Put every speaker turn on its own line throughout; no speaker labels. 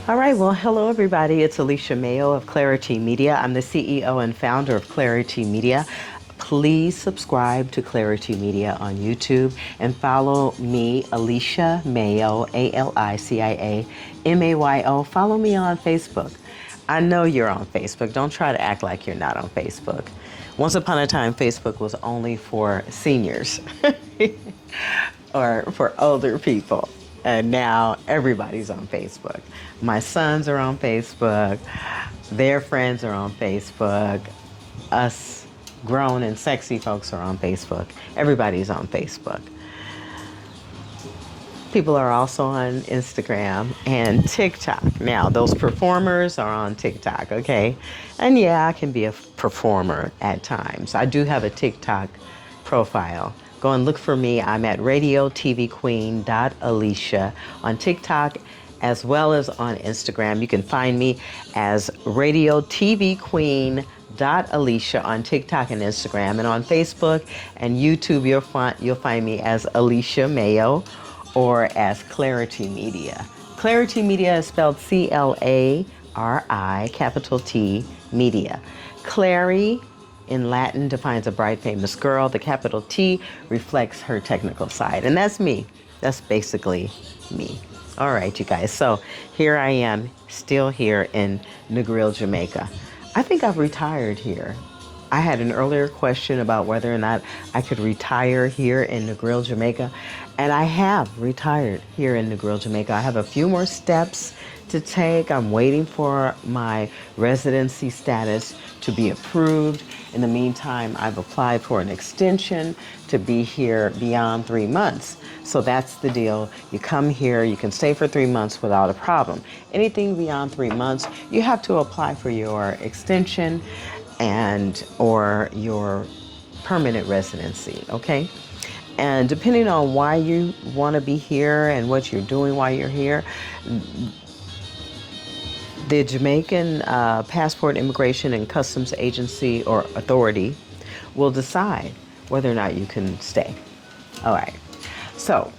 All right, well, hello everybody. It's Alicia Mayo of Clari-T Media. I'm the CEO and founder of Clari-T Media. Please subscribe to Clari-T Media on YouTube and follow me, Alicia Mayo, ALICIA MAYO. Follow me on Facebook. I know you're on Facebook. Don't try to act like you're not on Facebook. Once upon a time, Facebook was only for seniors or for older people. And now everybody's on Facebook. My sons are on Facebook. Their friends are on Facebook. Us grown and sexy folks are on Facebook. Everybody's on Facebook. People are also on Instagram and TikTok. Now, those performers are on TikTok, okay? And yeah, I can be a performer at times. I do have a TikTok profile. Go and look for me. I'm at radiotvqueen.alicia on TikTok as well as on Instagram. You can find me as radiotvqueen.alicia on TikTok and Instagram. And on Facebook and YouTube, you'll find me as Alicia Mayo or as Clari-T Media. Clari-T Media is spelled CLARI, capital T, Media. Clary in Latin defines a bright, famous girl. The capital T reflects her technical side. And that's me. That's basically me. All right, you guys. So here I am, still here in Negril, Jamaica. I think I've retired here. I had an earlier question about whether or not I could retire here in Negril, Jamaica, and I have retired here in Negril, Jamaica. I have a few more steps to take. I'm waiting for my residency status to be approved. In the meantime, I've applied for an extension to be here beyond 3 months. So that's the deal. You come here, you can stay for 3 months without a problem. Anything beyond 3 months, you have to apply for your extension and or your permanent residency, okay? And depending on why you want to be here and what you're doing while you're here, the Jamaican Passport Immigration and Customs Agency or Authority will decide whether or not you can stay. All right. So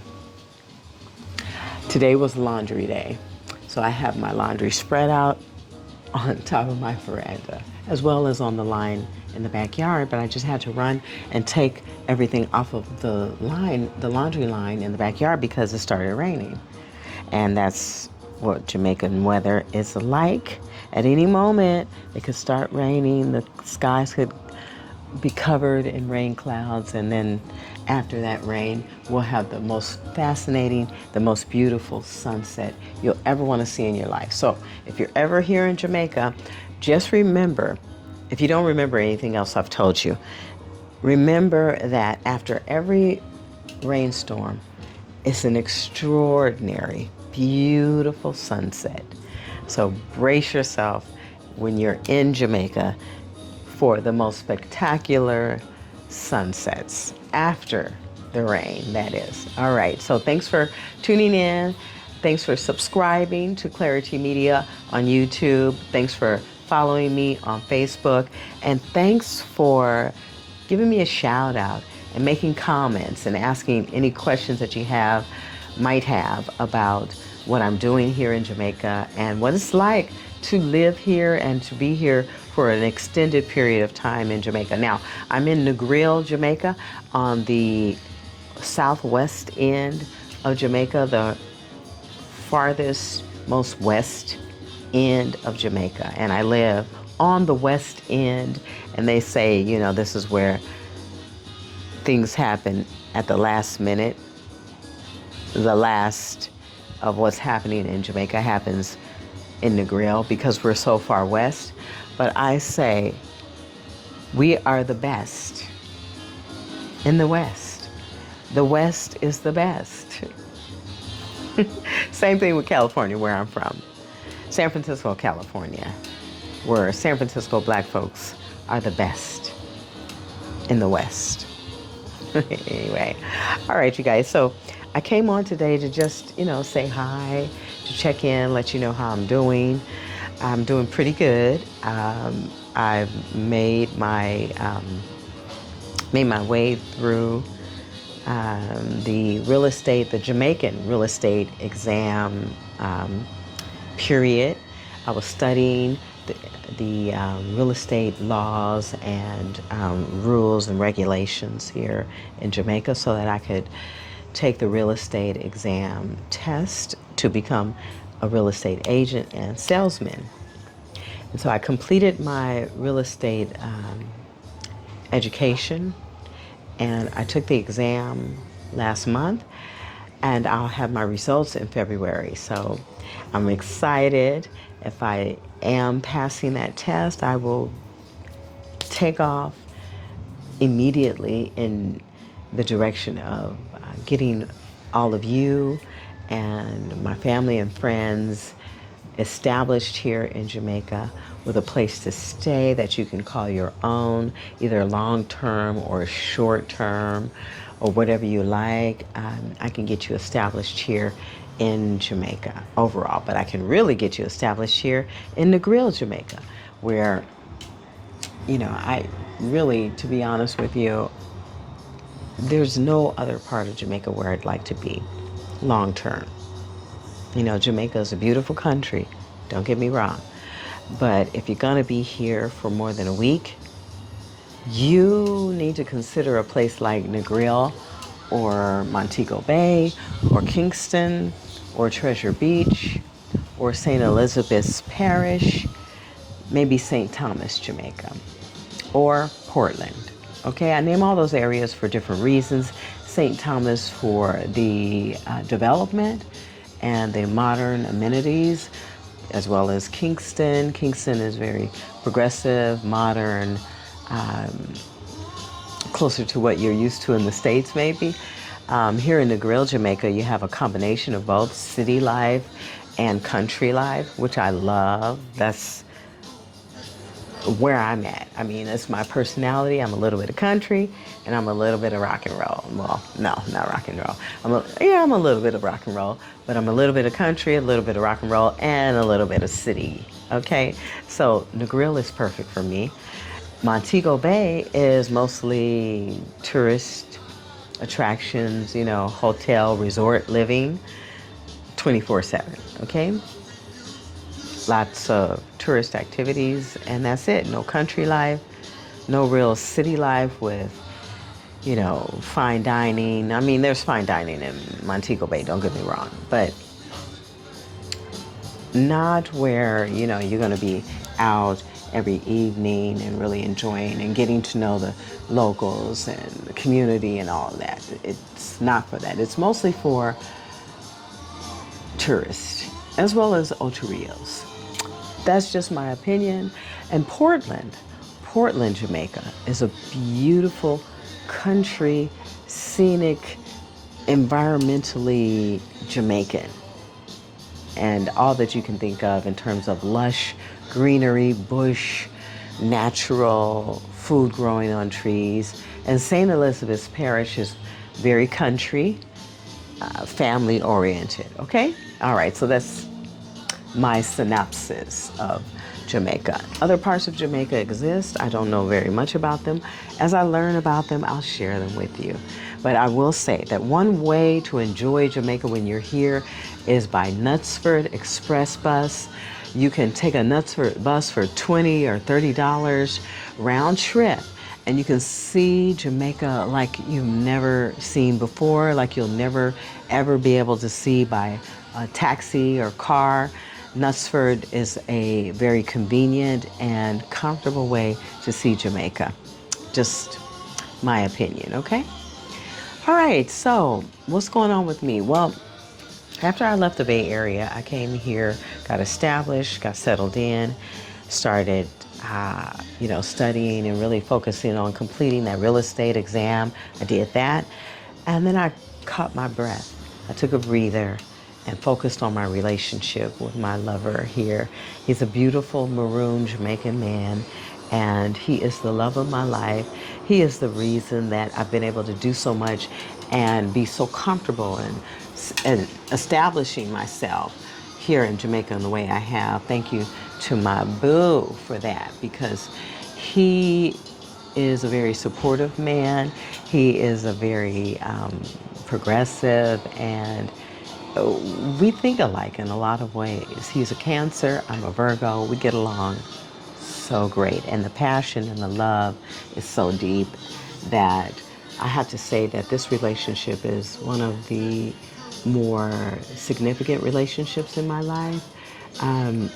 today was laundry day. So I have my laundry spread out on top of my veranda, as well as on the line in the backyard, but I just had to run and take everything off of the laundry line in the backyard because it started raining. And that's what Jamaican weather is like. At any moment, it could start raining, the skies could be covered in rain clouds, and then after that rain, we'll have the most fascinating, the most beautiful sunset you'll ever want to see in your life. So if you're ever here in Jamaica, just remember, if you don't remember anything else I've told you, remember that after every rainstorm, it's an extraordinary, beautiful sunset. So brace yourself when you're in Jamaica for the most spectacular sunsets after the rain, that is. All right, so thanks for tuning in. Thanks for subscribing to Clari-T Media on YouTube. Thanks for following me on Facebook. And thanks for giving me a shout out and making comments and asking any questions that you might have about what I'm doing here in Jamaica and what it's like to live here and to be here for an extended period of time in Jamaica. Now, I'm in Negril, Jamaica, on the southwest end of Jamaica, the farthest, most west end of Jamaica. And I live on the west end, and they say, you know, this is where things happen at the last minute. The last of what's happening in Jamaica happens in Negril because we're so far west. But I say we are the best in the West. The West is the best. Same thing with California, where I'm from. San Francisco, California, where San Francisco black folks are the best in the West. Anyway, all right, you guys. So I came on today to just, say hi, to check in, let you know how I'm doing. I'm doing pretty good. I've made my way through the Jamaican real estate exam period. I was studying the real estate laws and rules and regulations here in Jamaica so that I could take the real estate exam test to become a real estate agent and salesman. And so I completed my real estate education, and I took the exam last month, and I'll have my results in February. So I'm excited. If I am passing that test, I will take off immediately in the direction of getting all of you and my family and friends established here in Jamaica with a place to stay that you can call your own, either long term or short term or whatever you like. I can get you established here in Jamaica overall, but I can really get you established here in Negril, Jamaica, where, I really, to be honest with you, there's no other part of Jamaica where I'd like to be long term. Jamaica is a beautiful country, don't get me wrong. But if you're going to be here for more than a week, you need to consider a place like Negril or Montego Bay or Kingston or Treasure Beach or St. Elizabeth's Parish, maybe St. Thomas, Jamaica, or Portland. Okay, I name all those areas for different reasons. St. Thomas for the development and the modern amenities, as well as Kingston. Kingston is very progressive, modern, closer to what you're used to in the States maybe. Here in Negril, Jamaica, you have a combination of both city life and country life, which I love. That's where I'm at. I mean, it's my personality. I'm a little bit of country and I'm a little bit of rock and roll. Well, no, not rock and roll. I'm a little bit of rock and roll, but I'm a little bit of country, a little bit of rock and roll, and a little bit of city. Okay, so Negril is perfect for me. Montego Bay is mostly tourist attractions, hotel, resort living, 24/7. Okay. Lots of tourist activities, and that's it. No country life, no real city life with, fine dining. I mean, there's fine dining in Montego Bay, don't get me wrong, but not where, you're going to be out every evening and really enjoying and getting to know the locals and the community and all of that. It's not for that. It's mostly for tourists as well as Ocho-Rios. That's just my opinion. And Portland, Jamaica is a beautiful country, scenic, environmentally Jamaican. And all that you can think of in terms of lush greenery, bush, natural food growing on trees. And St. Elizabeth's Parish is very country, family oriented. Okay? All right, so that's my synopsis of Jamaica. Other parts of Jamaica exist. I don't know very much about them. As I learn about them, I'll share them with you. But I will say that one way to enjoy Jamaica when you're here is by Knutsford Express Bus. You can take a Knutsford bus for $20 or $30 round trip, and you can see Jamaica like you've never seen before, like you'll never ever be able to see by a taxi or car. Knutsford is a very convenient and comfortable way to see Jamaica. Just my opinion, okay? All right, so what's going on with me? Well, after I left the Bay Area, I came here, got established, got settled in, started, studying and really focusing on completing that real estate exam. I did that, and then I caught my breath. I took a breather and focused on my relationship with my lover here. He's a beautiful maroon Jamaican man, and he is the love of my life. He is the reason that I've been able to do so much and be so comfortable and establishing myself here in Jamaica in the way I have. Thank you to my boo for that, because he is a very supportive man. He is a very progressive and we think alike in a lot of ways. He's a Cancer, I'm a Virgo. We get along so great. And the passion and the love is so deep that I have to say that this relationship is one of the more significant relationships in my life. Um,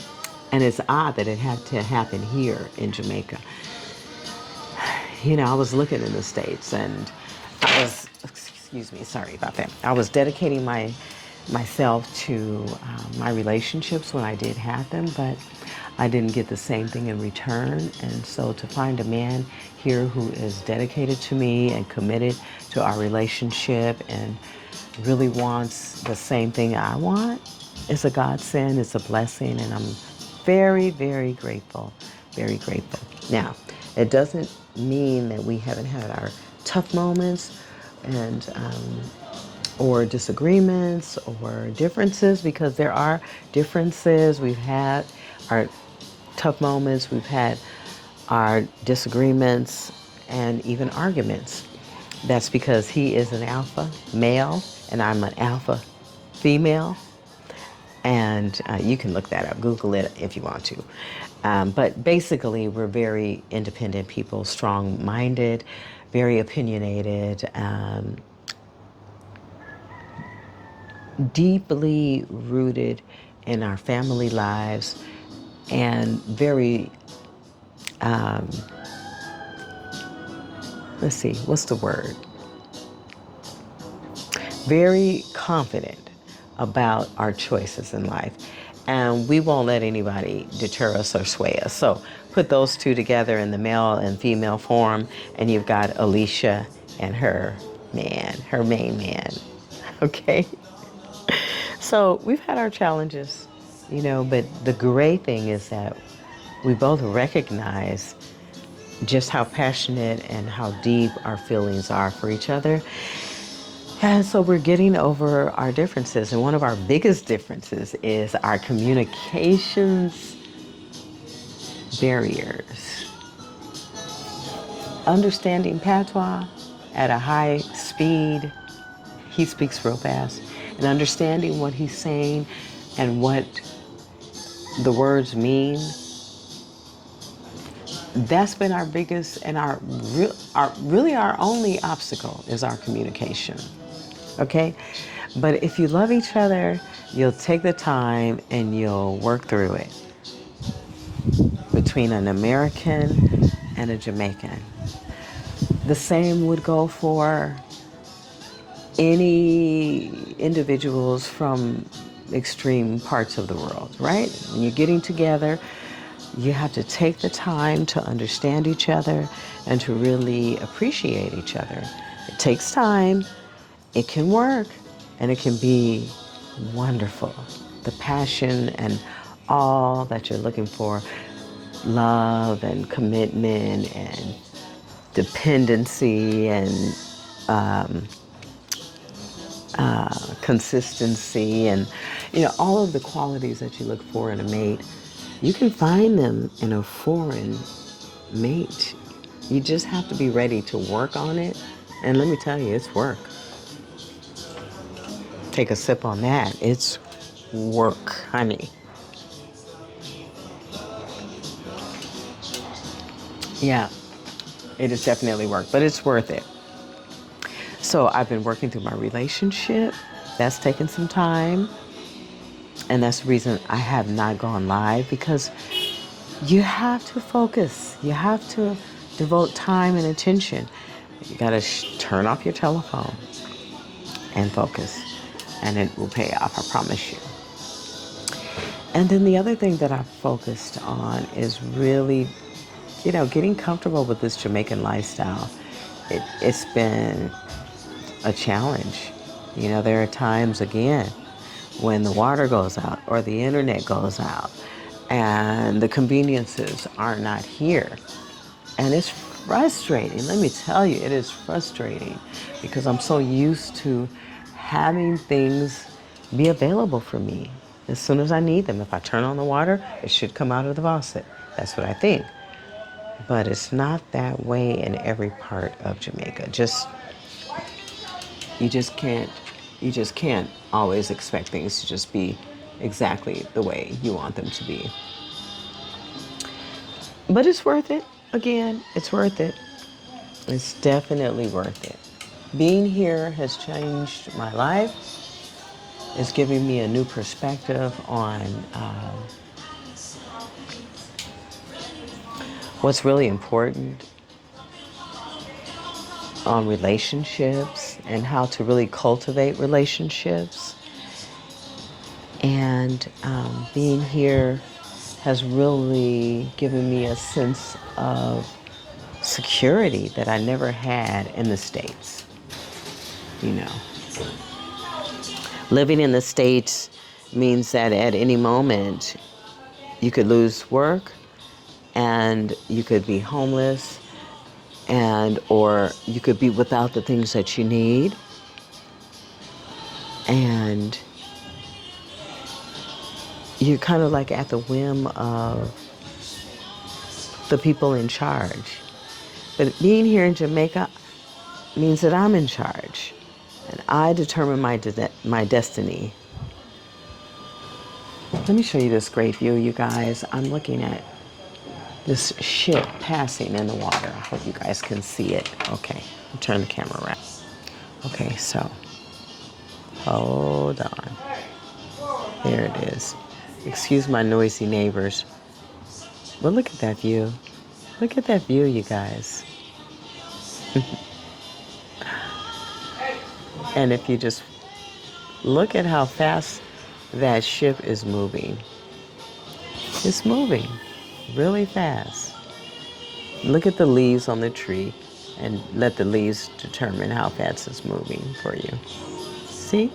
and it's odd that it had to happen here in Jamaica. You know, I was looking in the States and I was, excuse me, sorry about that. I was dedicating myself to my relationships when I did have them, but I didn't get the same thing in return. And so to find a man here who is dedicated to me and committed to our relationship and really wants the same thing I want, it's a godsend, it's a blessing, and I'm very, very grateful, very grateful. Now, it doesn't mean that we haven't had our tough moments and or disagreements or differences, because there are differences. We've had our tough moments, we've had our disagreements and even arguments. That's because he is an alpha male and I'm an alpha female. And you can look that up, Google it if you want to. But basically, we're very independent people, strong-minded, very opinionated, deeply rooted in our family lives, and very, let's see, what's the word? Very confident about our choices in life. And we won't let anybody deter us or sway us. So put those two together in the male and female form, and you've got Alicia and her man, her main man. Okay? So we've had our challenges, you know, but the great thing is that we both recognize just how passionate and how deep our feelings are for each other. And so we're getting over our differences. And one of our biggest differences is our communications barriers. Understanding patois at a high speed, he speaks real fast, and understanding what he's saying and what the words mean, that's been our biggest and really our only obstacle is our communication. Okay? But if you love each other, you'll take the time and you'll work through it. Between an American and a Jamaican. The same would go for any individuals from extreme parts of the world, right? When you're getting together, you have to take the time to understand each other and to really appreciate each other. It takes time, it can work, and it can be wonderful. The passion and all that you're looking for, love and commitment and dependency and consistency and, you know, all of the qualities that you look for in a mate, you can find them in a foreign mate. You just have to be ready to work on it. And let me tell you, it's work. Take a sip on that. It's work, honey. Yeah, it is definitely work, but it's worth it. So I've been working through my relationship. That's taken some time. And that's the reason I have not gone live, because you have to focus. You have to devote time and attention. You got to turn off your telephone and focus, and it will pay off, I promise you. And then the other thing that I've focused on is really, you know, getting comfortable with this Jamaican lifestyle. It's been a challenge. You know, there are times, again, when the water goes out or the internet goes out and the conveniences are not here. And it's frustrating. Let me tell you, it is frustrating because I'm so used to having things be available for me as soon as I need them. If I turn on the water, it should come out of the faucet. That's what I think. But it's not that way in every part of Jamaica. You just can't you just can't always expect things to just be exactly the way you want them to be. But it's worth it. Again, it's worth it. It's definitely worth it. Being here has changed my life. It's giving me a new perspective on what's really important, on relationships and how to really cultivate relationships. And being here has really given me a sense of security that I never had in the States. You know, living in the States means that at any moment you could lose work and you could be homeless, and or you could be without the things that you need, and you're kind of like at the whim of the people in charge. But being here in Jamaica means that I'm in charge and I determine my destiny. Let me show you this great view, you guys. I'm looking at this ship passing in the water. I hope you guys can see it. Okay, I'll turn the camera around. Okay, so hold on. There it is. Excuse my noisy neighbors. But look at that view. Look at that view, you guys. And if you just look at how fast that ship is moving. It's moving really fast. Look at the leaves on the tree and let the leaves determine how fast it's moving for you. See?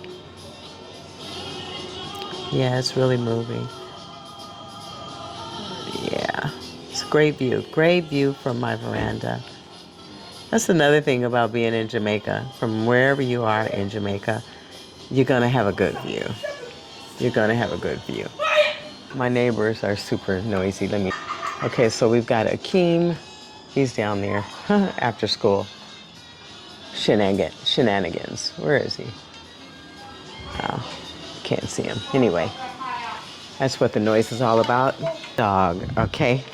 Yeah, it's really moving. Yeah, it's a great view. Great view from my veranda. That's another thing about being in Jamaica. From wherever you are in Jamaica, you're gonna have a good view. You're gonna have a good view. My neighbors are super noisy. Okay, so we've got Akeem. He's down there after school. Shenanigans. Where is he? Oh, can't see him. Anyway, that's what the noise is all about. Dog, okay?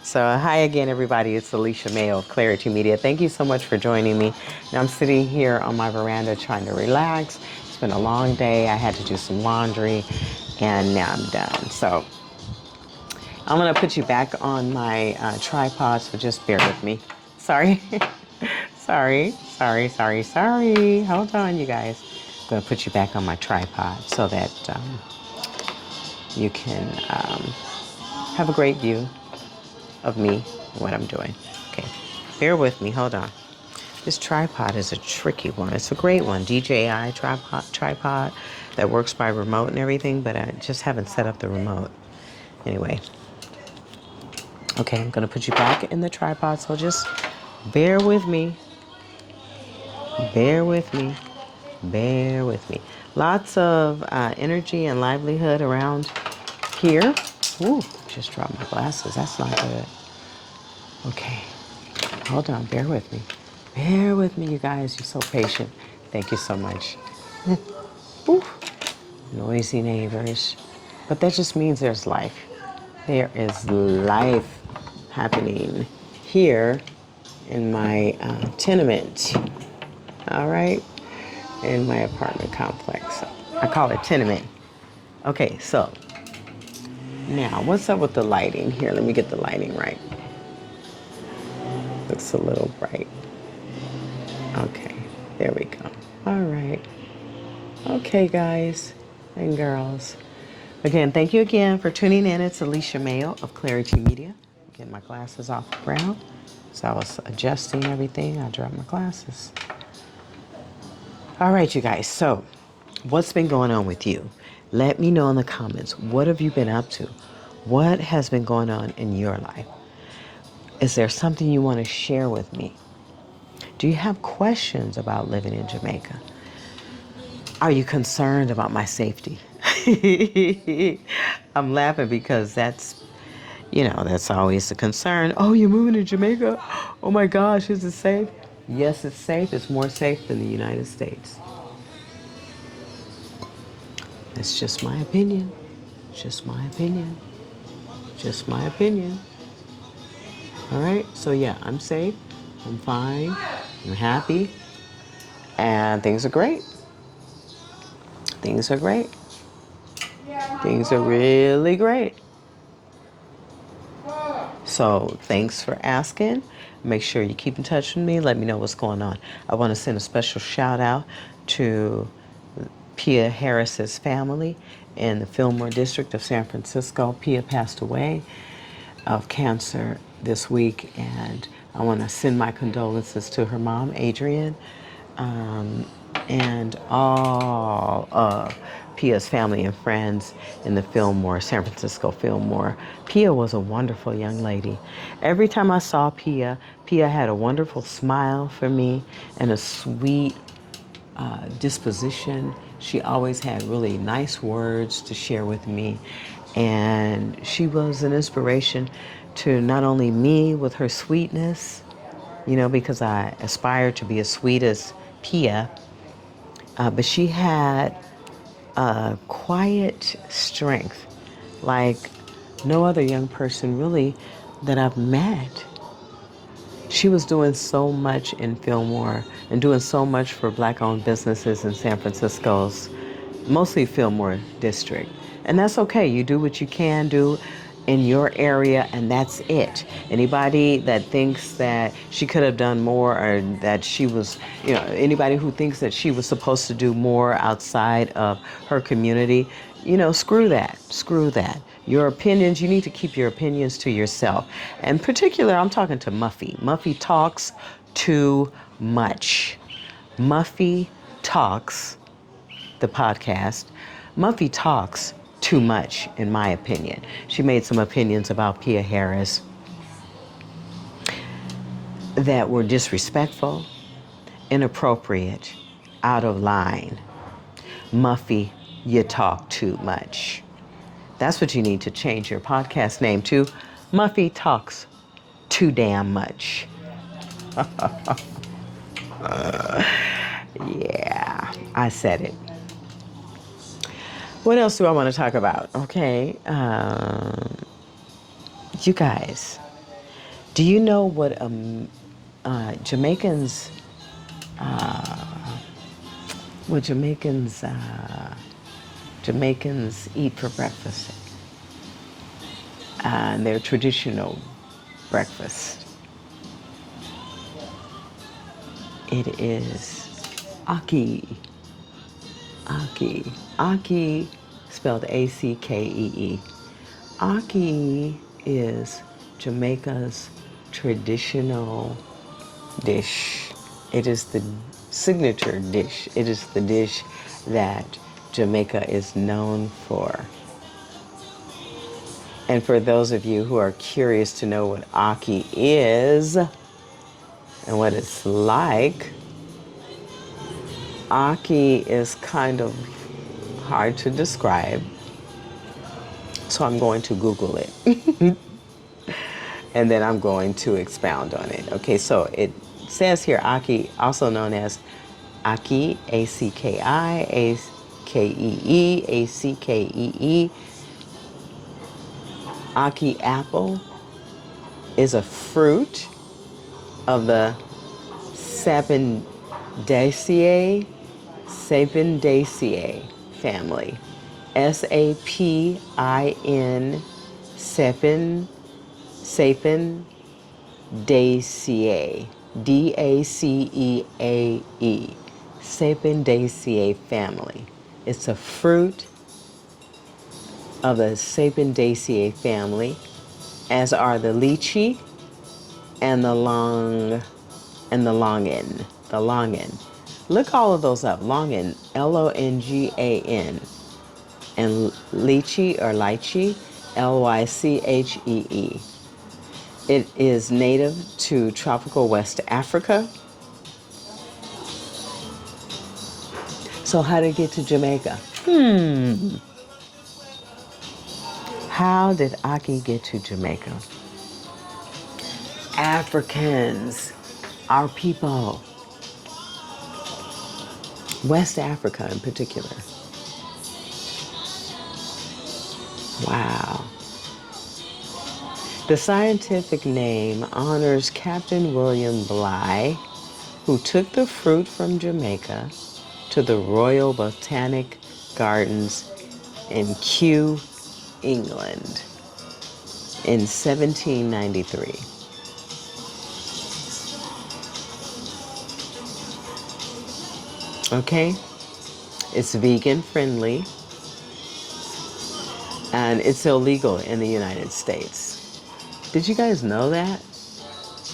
So hi again, everybody. It's Alicia Mayo of Clari-T Media. Thank you so much for joining me. Now I'm sitting here on my veranda trying to relax. It's been a long day. I had to do some laundry, and now I'm done. So I'm gonna put you back on my tripod, so just bear with me. Sorry. sorry. Hold on, you guys. I'm gonna put you back on my tripod so that you can have a great view of me and what I'm doing. Okay, bear with me, hold on. This tripod is a tricky one. It's a great one, DJI tripod that works by remote and everything, but I just haven't set up the remote. Anyway, okay, I'm gonna put you back in the tripod, so just bear with me. Bear with me. Bear with me. Lots of energy and livelihood around here. Ooh, just dropped my glasses. That's not good. Okay, hold on. Bear with me. Bear with me, you guys. You're so patient. Thank you so much. Ooh, noisy neighbors. But that just means there's life. There is life happening here in my tenement. All right? In my apartment complex. I call it tenement. Okay, so now what's up with the lighting here? Let me get the lighting right. Looks a little bright. Okay, there we go. All right. Okay, guys and girls. Again, thank you again for tuning in. It's Alicia Mayo of Clari-T Media. Get my glasses off the ground. So I was adjusting everything. I dropped my glasses. All right, you guys. So what's been going on with you? Let me know in the comments. What have you been up to? What has been going on in your life? Is there something you want to share with me? Do you have questions about living in Jamaica? Are you concerned about my safety? I'm laughing because that's always the concern. Oh, you're moving to Jamaica? Oh my gosh, is it safe? Yes, it's safe. It's more safe than the United States. It's just my opinion. Just my opinion. Just my opinion. All right. So yeah, I'm safe. I'm fine. I'm happy. And things are great. Things are great. Things are really great. So thanks for asking. Make sure you keep in touch with me. Let me know what's going on. I want to send a special shout out to Pia Harris's family in the Fillmore district of San Francisco. Pia passed away of cancer this week, and I want to send my condolences to her mom, Adrienne, and all of Pia's family and friends in the Fillmore, San Francisco Fillmore. Pia was a wonderful young lady. Every time I saw Pia, Pia had a wonderful smile for me and a sweet disposition. She always had really nice words to share with me. And she was an inspiration to not only me with her sweetness, because I aspire to be as sweet as Pia, but she had a quiet strength like no other young person really that I've met. She was doing so much in Fillmore and doing so much for Black-owned businesses in San Francisco's, mostly Fillmore district. And that's okay. You do what you can do in your area, and that's it. Anybody that thinks that she could have done more, or that she was, anybody who thinks that she was supposed to do more outside of her community, screw that. Screw that. Your opinions, you need to keep your opinions to yourself. In particular, I'm talking to Muffy. Muffy talks too much. Muffy talks, the podcast, Muffy talks too much, in my opinion. She made some opinions about Pia Harris that were disrespectful, inappropriate, out of line. Muffy, you talk too much. That's what you need to change your podcast name to. Muffy talks too damn much. Yeah, I said it. What else do I want to talk about? Okay, you guys, do you know what Jamaicans, what Jamaicans eat for breakfast? Their traditional breakfast. It is ackee. Ackee. Ackee, spelled A-C-K-E-E. Ackee is Jamaica's traditional dish. It is the signature dish. It is the dish that Jamaica is known for. And for those of you who are curious to know what ackee is and what it's like, ackee is kind of hard to describe, so I'm going to Google it. And then I'm going to expound on it. Okay, so it says here ackee, also known as ackee, A-C-K-I, A-K-E-E, A-C-K-E-E. Ackee apple is a fruit of the Sapindaceae family. S-A-P-I-N, Sapindaceae, D-A-C-E-A-E, Sapindaceae family. It's a fruit of the Sapindaceae family, as are the lychee and the longan. Look all of those up. Longan, L-O-N-G-A-N, and lychee or lychee, L-Y-C-H-E-E. It is native to tropical West Africa. So how did it get to Jamaica? How did ackee get to Jamaica? Africans, our people, West Africa in particular, Wow. The scientific name honors Captain William Bligh, who took the fruit from Jamaica to the Royal Botanic Gardens in Kew, England in 1793. Okay, it's vegan friendly and it's illegal in the United States. Did you guys know that?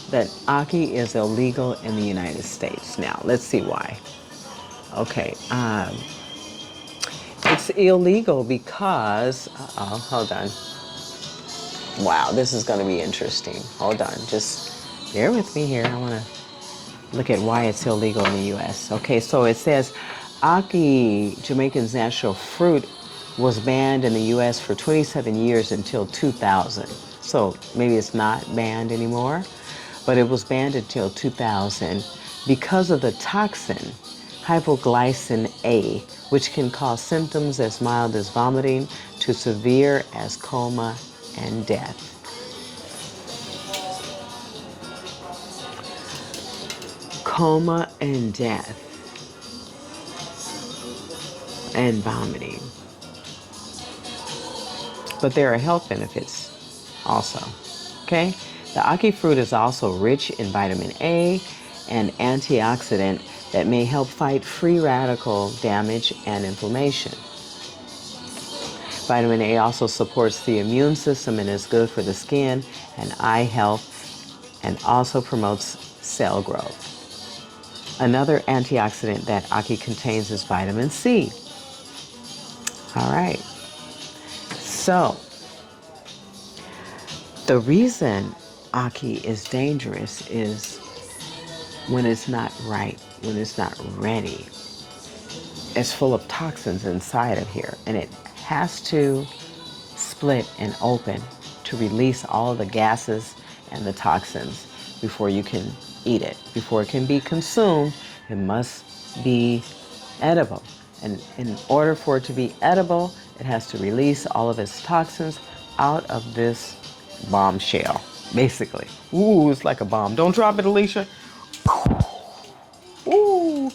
That Aki is illegal in the United States. Now, let's see why. Okay, it's illegal because, hold on. Wow, this is going to be interesting. Hold on, just bear with me here. I want to look at why it's illegal in the U.S. Okay, so it says Aki, Jamaican's national fruit, was banned in the U.S. for 27 years until 2000. So maybe it's not banned anymore, but it was banned until 2000 because of the toxin hypoglycin A, which can cause symptoms as mild as vomiting to severe as coma and death. Coma and death and vomiting. But there are health benefits also, okay? The Aki fruit is also rich in vitamin A, an antioxidant that may help fight free radical damage and inflammation. Vitamin A also supports the immune system and is good for the skin and eye health and also promotes cell growth. Another antioxidant that Aki contains is vitamin C. All right. So, the reason Aki is dangerous is when it's not right, when it's not ready. It's full of toxins inside of here, and it has to split and open to release all the gases and the toxins before you can eat it. Before it can be consumed, it must be edible. And in order for it to be edible, it has to release all of its toxins out of this bombshell, basically. Ooh, it's like a bomb. Don't drop it, Alicia. Ooh.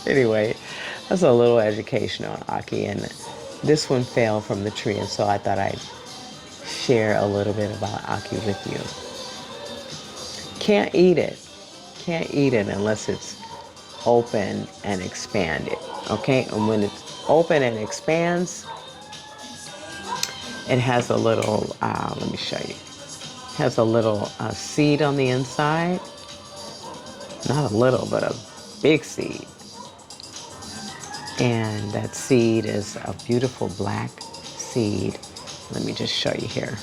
Anyway, that's a little education on Aki, and this one fell from the tree, and so I thought I'd share a little bit about Aki with you. Can't eat it. Can't eat it unless it's open and expanded, okay? And when it's open and expands, it has a little, let me show you. It has a little seed on the inside. Not a little, but a big seed. And that seed is a beautiful black seed. Let me just show you here.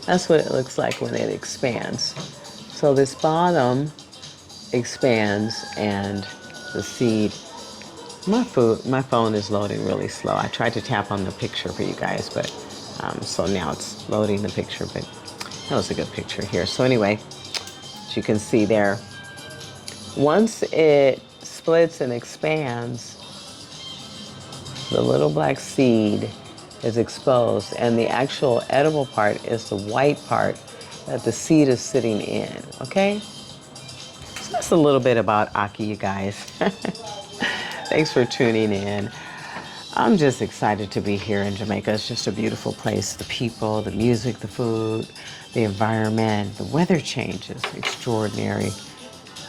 That's what it looks like when it expands. So this bottom expands and the seed, my phone is loading really slow. I tried to tap on the picture for you guys, but so now it's loading the picture, but that was a good picture here. So anyway, as you can see there, once it splits and expands, the little black seed is exposed, and the actual edible part is the white part that the seed is sitting in, okay? So that's a little bit about Aki, you guys. Thanks for tuning in. I'm just excited to be here in Jamaica. It's just a beautiful place. The people, the music, the food, the environment, the weather change is extraordinary,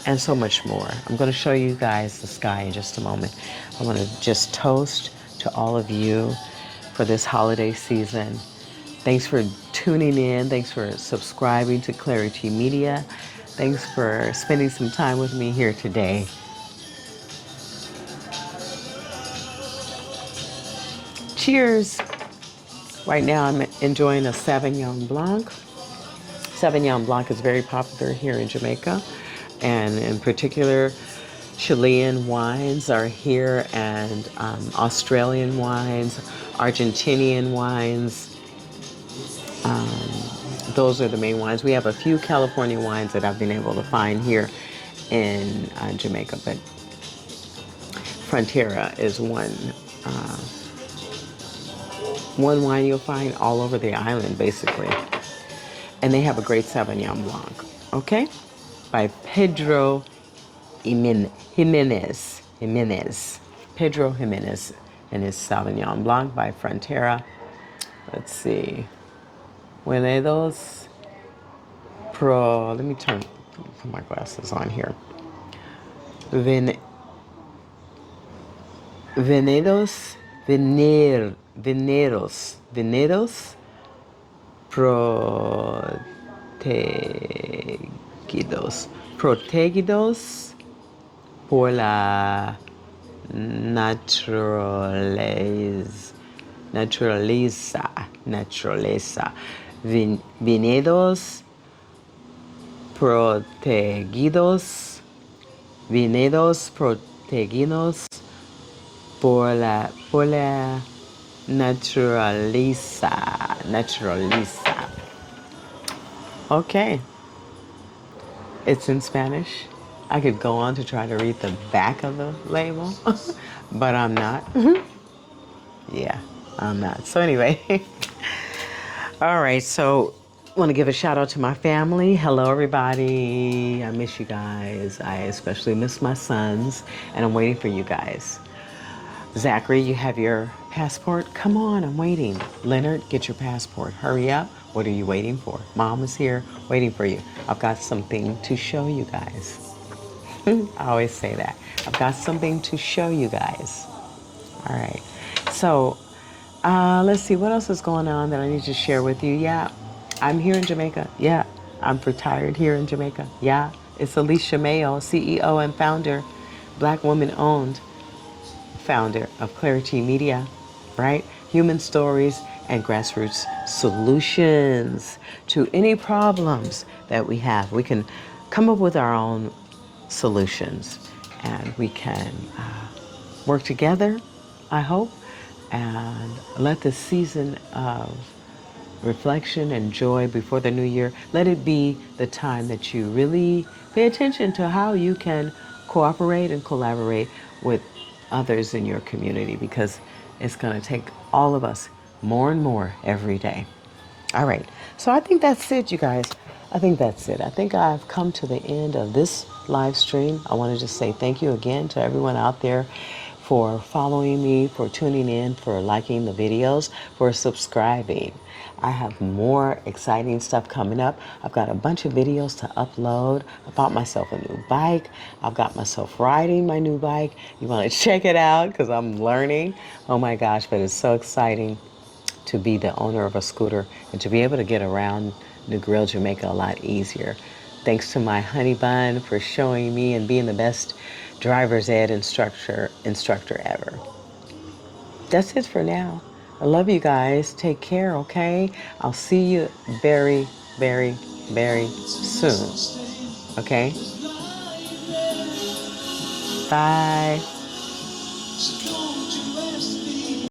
and so much more. I'm going to show you guys the sky in just a moment. I want to just toast to all of you for this holiday season. Thanks for tuning in. Thanks for subscribing to Clari-T Media. Thanks for spending some time with me here today. Cheers. Right now I'm enjoying a Sauvignon Blanc. Sauvignon Blanc is very popular here in Jamaica, and in particular, Chilean wines are here, and Australian wines, Argentinian wines. Those are the main wines. We have a few California wines that I've been able to find here in Jamaica, but Frontera is one One wine you'll find all over the island, basically. And they have a great Sauvignon Blanc, okay? By Pedro Jimenez. Pedro Jimenez and his Sauvignon Blanc by Frontera. Let's see. Venedos Pro. Let me put my glasses on here. Venedos, Veneros protegidos por la naturaleza. Viñedos protegidos, viñedos protegidos por la naturaleza. Okay. It's in Spanish. I could go on to try to read the back of the label, but I'm not. Yeah, I'm not. So anyway, all right. So I want to give a shout out to my family. Hello, everybody. I miss you guys. I especially miss my sons, and I'm waiting for you guys. Zachary, you have your passport? Come on, I'm waiting. Leonard, get your passport. Hurry up. What are you waiting for? Mom is here waiting for you. I've got something to show you guys. I always say that. I've got something to show you guys. All right. So let's see. What else is going on that I need to share with you? Yeah, I'm here in Jamaica. Yeah, I'm retired here in Jamaica. Yeah, it's Alicia Mayo, CEO and founder, Black woman owned, founder of Clari-T Media, right? Human stories and grassroots solutions to any problems that we have. We can come up with our own solutions, and we can work together, I hope, and let the season of reflection and joy before the new year, let it be the time that you really pay attention to how you can cooperate and collaborate with others in your community, because it's going to take all of us more and more every day. All right. So I think that's it, you guys. I think that's it. I think I've come to the end of this live stream. I want to just say thank you again to everyone out there for following me, for tuning in, for liking the videos, for subscribing. I have more exciting stuff coming up. I've got a bunch of videos to upload. I bought myself a new bike. I've got myself riding my new bike. You want to check it out because I'm learning. Oh my gosh, but it's so exciting to be the owner of a scooter and to be able to get around New Grill, Jamaica a lot easier. Thanks to my honey bun for showing me and being the best driver's ed instructor ever. That's it for now. I love you guys. Take care, okay? I'll see you very, very, very soon. Okay? Bye.